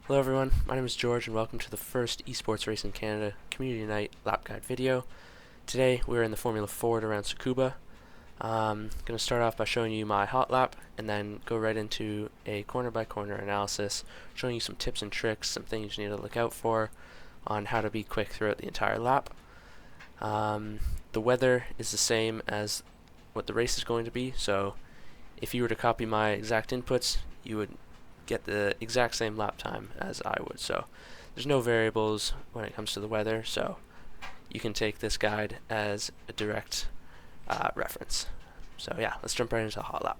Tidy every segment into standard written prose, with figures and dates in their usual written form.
Hello everyone, my name is George and welcome to the first Esports Racing Canada Community Night lap guide video. Today we're in the Formula Ford around Tsukuba. I'm going to start off by showing you my hot lap and then go right into a corner by corner analysis, showing you some tips and tricks, some things you need to look out for on how to be quick throughout the entire lap. The weather is the same as what the race is going to be, so if you were to copy my exact inputs, you would get the exact same lap time as I would. So there's no variables when it comes to the weather, so you can take this guide as a direct reference. So yeah, let's jump right into the hot lap.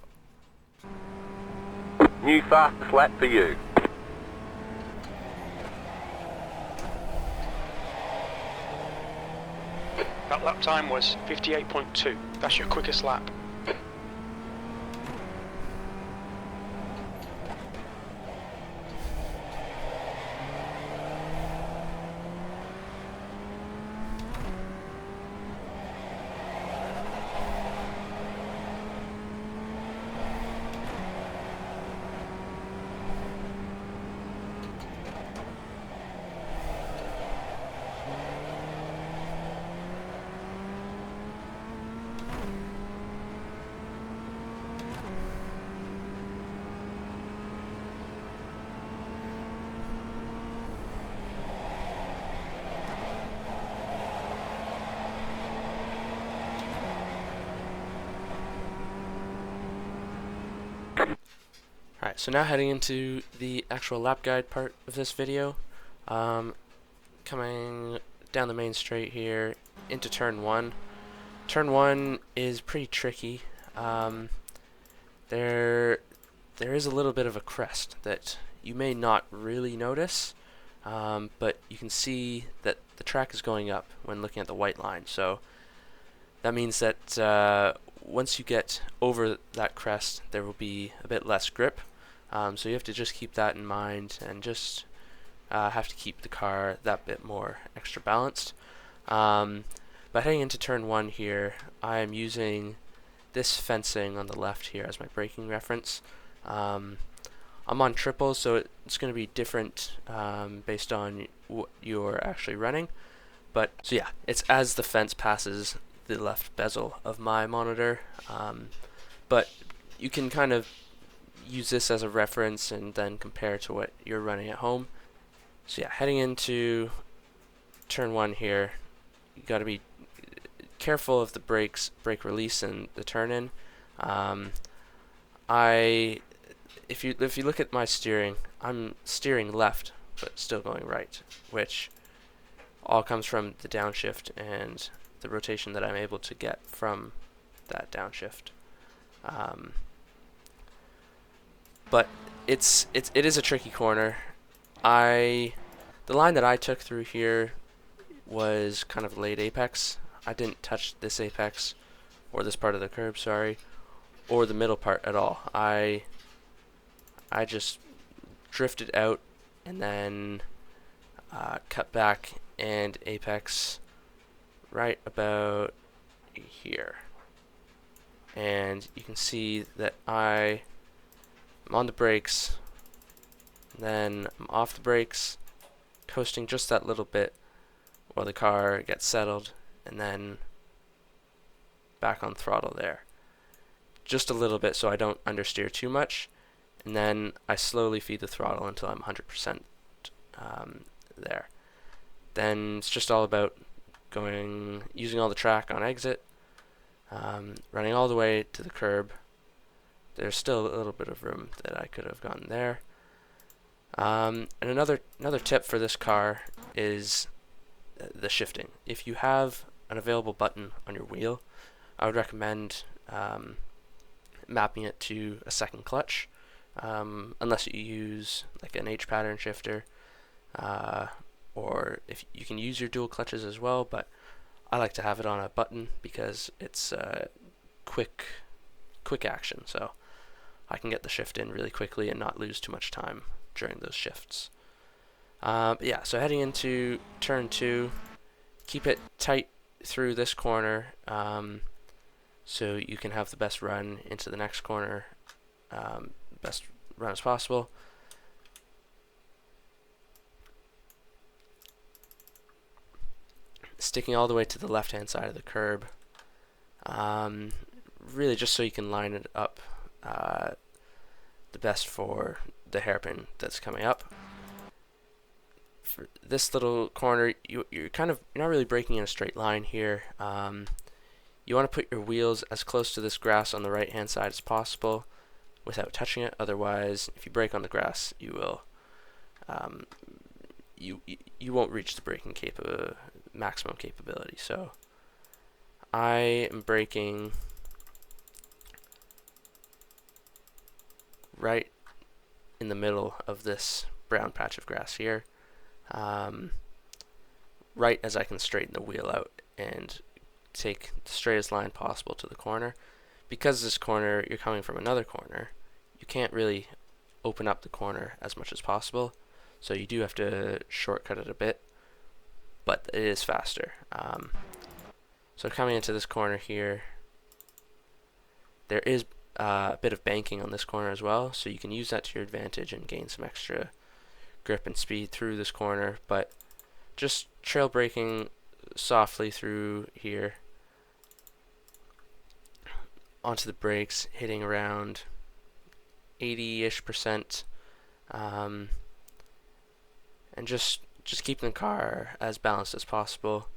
New fastest lap for you. That lap time was 58.2. That's your quickest lap. Alright, so now heading into the actual lap guide part of this video. Coming down the main straight here into turn 1. Turn 1 is pretty tricky. There is a little bit of a crest that you may not really notice, but you can see that the track is going up when looking at the white line. So that means that once you get over that crest, there will be a bit less grip. So you have to just keep that in mind and just have to keep the car that bit more extra balanced. But heading into turn 1 here, I am using this fencing on the left here as my braking reference. I'm on triples, so it's going to be different based on what you're actually running. But so yeah, it's as the fence passes the left bezel of my monitor. But you can kind of use this as a reference and then compare to what you're running at home. So yeah, heading into turn 1 here, you got to be careful of the brake release and the turn in. If you look at my steering, I'm steering left but still going right, which all comes from the downshift and the rotation that I'm able to get from that downshift. But it is a tricky corner. The line that I took through here was kind of late apex. I didn't touch this apex or this part of the curb, sorry, or the middle part at all. I just drifted out and then cut back and apex right about here. And you can see that I'm on the brakes, then I'm off the brakes, coasting just that little bit while the car gets settled, and then back on throttle there. Just a little bit so I don't understeer too much, and then I slowly feed the throttle until I'm 100% there. Then it's just all about using all the track on exit, running all the way to the curb. There's still a little bit of room that I could have gotten there. And another tip for this car is the shifting. If you have an available button on your wheel, I would recommend mapping it to a second clutch, unless you use like an H pattern shifter, or if you can use your dual clutches as well, but I like to have it on a button because it's quick action, so I can get the shift in really quickly and not lose too much time during those shifts. But yeah, so heading into turn 2, keep it tight through this corner, so you can have the best run into the next corner, best run as possible. sticking all the way to the left-hand side of the curb. Really just so you can line it up the best for the hairpin that's coming up. For this little corner, you're not really braking in a straight line here. You want to put your wheels as close to this grass on the right-hand side as possible without touching it. Otherwise, if you brake on the grass, you will you won't reach the braking maximum capability. So I am braking right in the middle of this brown patch of grass here, right as I can straighten the wheel out and take the straightest line possible to the corner. Because this corner, you're coming from another corner, you can't really open up the corner as much as possible, so you do have to shortcut it a bit, but it is faster. So coming into this corner here, there is a bit of banking on this corner as well, so you can use that to your advantage and gain some extra grip and speed through this corner, but just trail braking softly through here onto the brakes, hitting around 80-ish%, and just keeping the car as balanced as possible.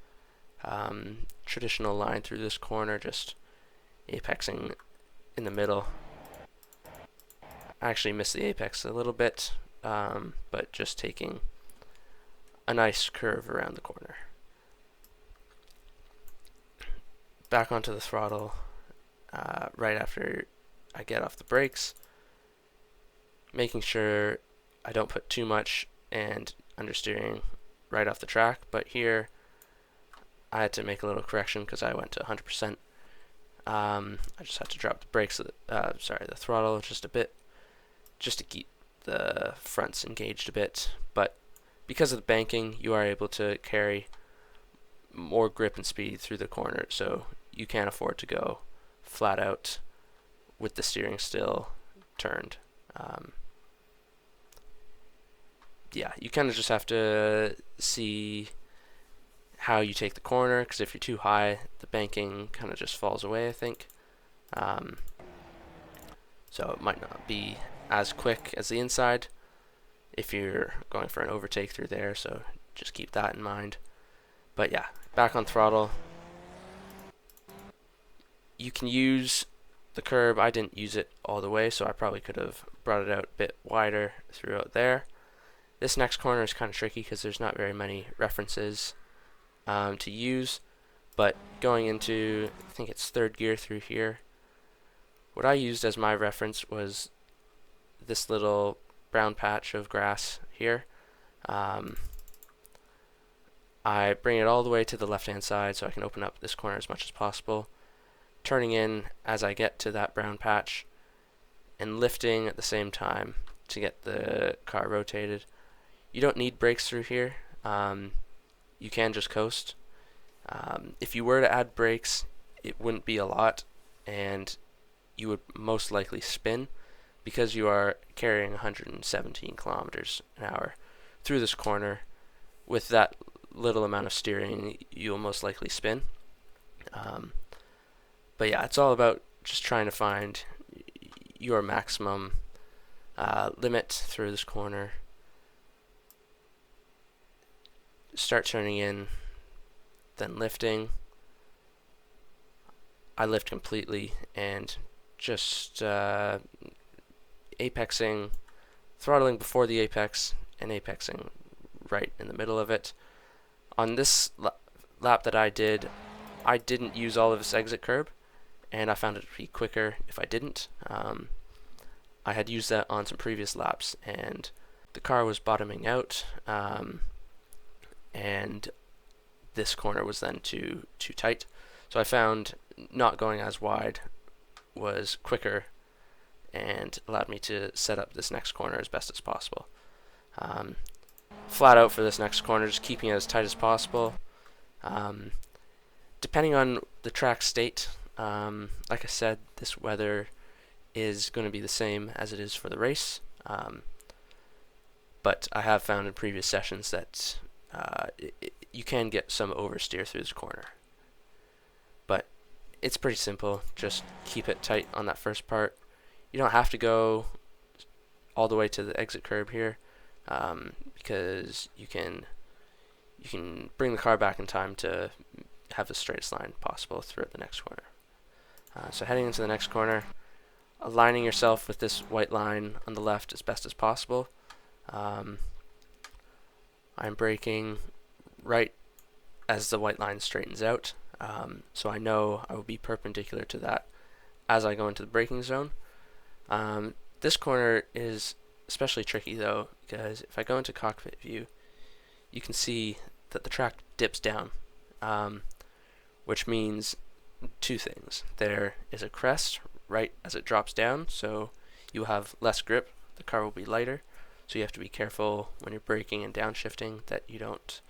Traditional line through this corner, just apexing in the middle. I actually missed the apex a little bit, but just taking a nice curve around the corner. Back onto the throttle right after I get off the brakes, making sure I don't put too much and understeering right off the track, but here I had to make a little correction because I went to 100%. I just had to drop the brakes, the throttle just a bit, just to keep the fronts engaged a bit. But because of the banking, you are able to carry more grip and speed through the corner, so you can't afford to go flat out with the steering still turned. Yeah, you kind of just have to see how you take the corner, because if you're too high, the banking kind of just falls away, I think. So it might not be as quick as the inside if you're going for an overtake through there, so just keep that in mind. But yeah, back on throttle. You can use the curb. I didn't use it all the way, so I probably could have brought it out a bit wider throughout there. This next corner is kind of tricky because there's not very many references to use, but going into, I think it's third gear through here, what I used as my reference was this little brown patch of grass here. I bring it all the way to the left hand side so I can open up this corner as much as possible, turning in as I get to that brown patch and lifting at the same time to get the car rotated. You don't need brakes through here. You can just coast. If you were to add brakes, it wouldn't be a lot, and you would most likely spin because you are carrying 117 kilometers an hour through this corner. With that little amount of steering, you'll most likely spin. But yeah, it's all about just trying to find your maximum limit through this corner. Start turning in, then lifting. I lift completely and just apexing, throttling before the apex and apexing right in the middle of it. On this lap that I didn't use all of this exit curb, and I found it to be quicker if I didn't. I had used that on some previous laps, and the car was bottoming out, and this corner was then too tight. So I found not going as wide was quicker and allowed me to set up this next corner as best as possible. Flat out for this next corner, just keeping it as tight as possible. Depending on the track state, like I said, this weather is going to be the same as it is for the race. But I have found in previous sessions that you can get some oversteer through this corner. But it's pretty simple. Just keep it tight on that first part. You don't have to go all the way to the exit curb here, because you can bring the car back in time to have the straightest line possible throughout the next corner. So heading into the next corner, aligning yourself with this white line on the left as best as possible. I'm braking right as the white line straightens out, so I know I will be perpendicular to that as I go into the braking zone. This corner is especially tricky though, because if I go into cockpit view, you can see that the track dips down, which means two things. There is a crest right as it drops down, so you will have less grip, the car will be lighter, so you have to be careful when you're braking and downshifting that you don't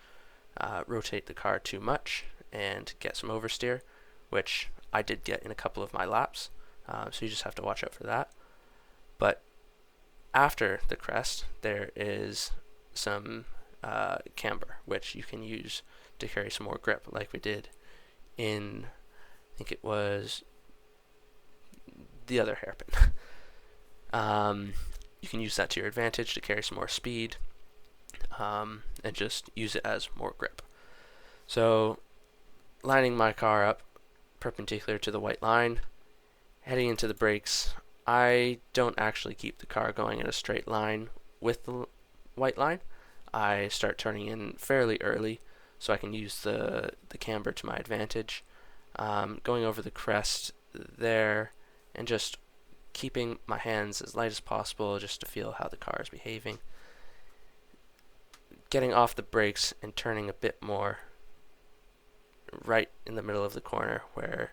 rotate the car too much and get some oversteer, which I did get in a couple of my laps, so you just have to watch out for that. But after the crest, there is some camber, which you can use to carry some more grip, like we did in, I think it was the other hairpin. You can use that to your advantage to carry some more speed, and just use it as more grip. So, lining my car up perpendicular to the white line, heading into the brakes, I don't actually keep the car going in a straight line with the white line. I start turning in fairly early so I can use the camber to my advantage, going over the crest there and just keeping my hands as light as possible just to feel how the car is behaving. Getting off the brakes and turning a bit more right in the middle of the corner where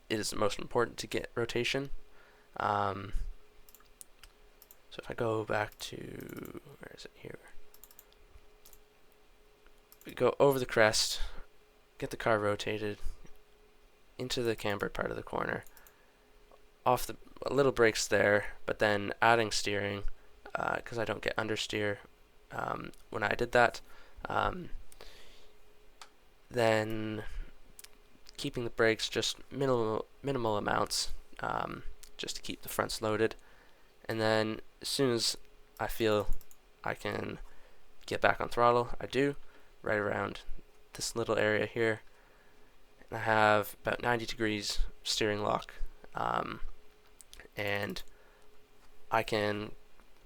it is most important to get rotation. So if I go back to, where is it here? We go over the crest, get the car rotated into the camber part of the corner, off the a little brakes there, but then adding steering because I don't get understeer when I did that. Then keeping the brakes just minimal amounts, just to keep the fronts loaded. And then as soon as I feel I can get back on throttle, I do, right around this little area here. And I have about 90 degrees steering lock, and I can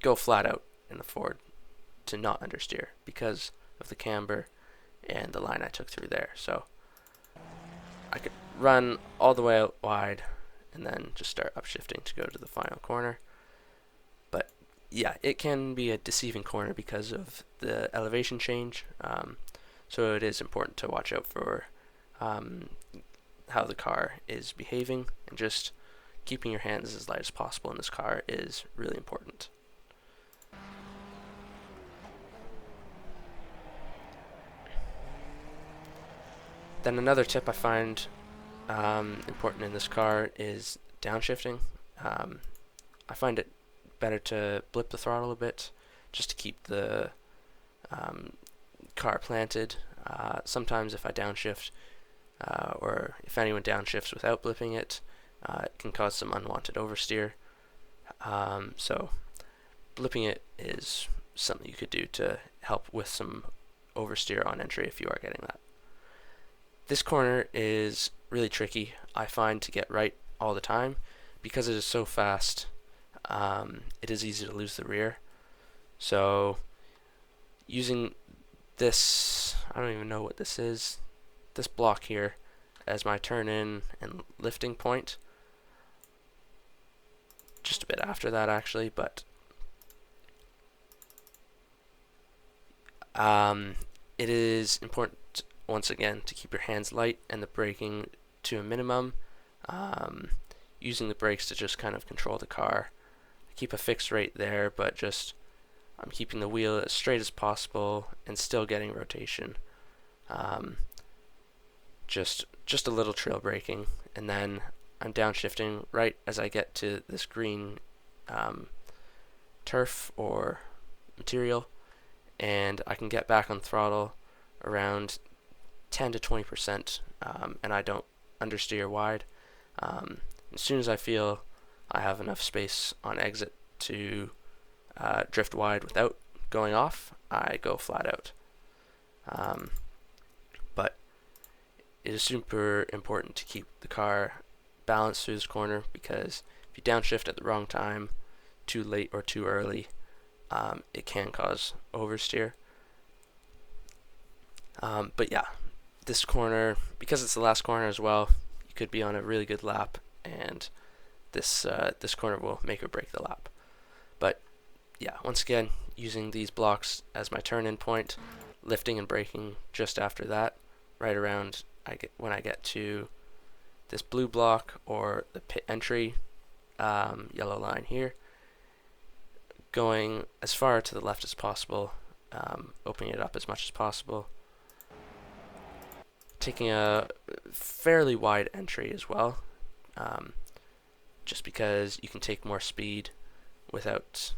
go flat out and afford to not understeer because of the camber and the line I took through there. So I could run all the way out wide and then just start upshifting to go to the final corner. But yeah, it can be a deceiving corner because of the elevation change, so it is important to watch out for how the car is behaving, and just keeping your hands as light as possible in this car is really important. Then another tip I find important in this car is downshifting. I find it better to blip the throttle a bit just to keep the car planted. Sometimes if I downshift, or if anyone downshifts without blipping it, it can cause some unwanted oversteer. So blipping it is something you could do to help with some oversteer on entry if you are getting that. This corner is really tricky, I find, to get right all the time because it is so fast. It is easy to lose the rear. So using this, I don't even know what this is, this block here as my turn in and lifting point. Just a bit after that actually, but it is important once again to keep your hands light and the braking to a minimum, using the brakes to just kind of control the car. Keep a fixed rate there, but just I'm keeping the wheel as straight as possible and still getting rotation. Just a little trail braking, and then I'm downshifting right as I get to this green turf or material, and I can get back on throttle around 10 to 20%, and I don't understeer wide. As soon as I feel I have enough space on exit to drift wide without going off, I go flat out. But it is super important to keep the car balanced through this corner, because if you downshift at the wrong time, too late or too early, it can cause oversteer. But yeah, this corner, because it's the last corner as well, you could be on a really good lap, and this corner will make or break the lap. But yeah, once again, using these blocks as my turn-in point, lifting and braking just after that, right around when I get to this blue block or the pit entry yellow line here, going as far to the left as possible, opening it up as much as possible, taking a fairly wide entry as well, just because you can take more speed without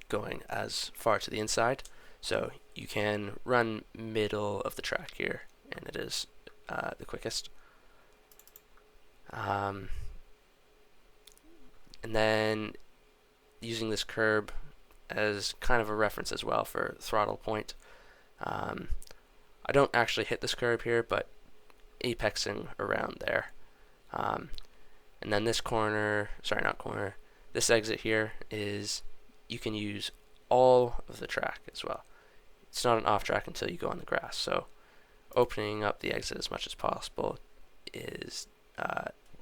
going as far to the inside. So you can run middle of the track here, and it is the quickest. And then using this curb as kind of a reference as well for throttle point. I don't actually hit this curb here, but apexing around there. And then this corner, sorry, not corner, this exit here is, you can use all of the track as well. It's not an off track until you go on the grass, so opening up the exit as much as possible is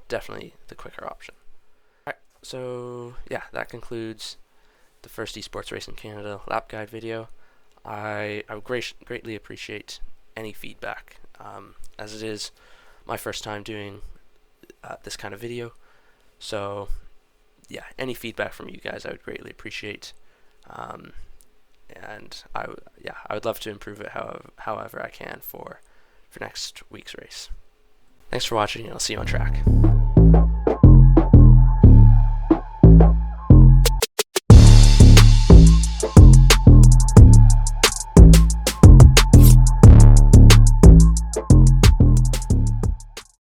definitely the quicker option. Alright, so yeah, that concludes the first Esports Racing Canada lap guide video. I would greatly appreciate any feedback, as it is my first time doing this kind of video. So yeah, any feedback from you guys I would greatly appreciate, and I would love to improve it however I can for next week's race. Thanks for watching, and I'll see you on track.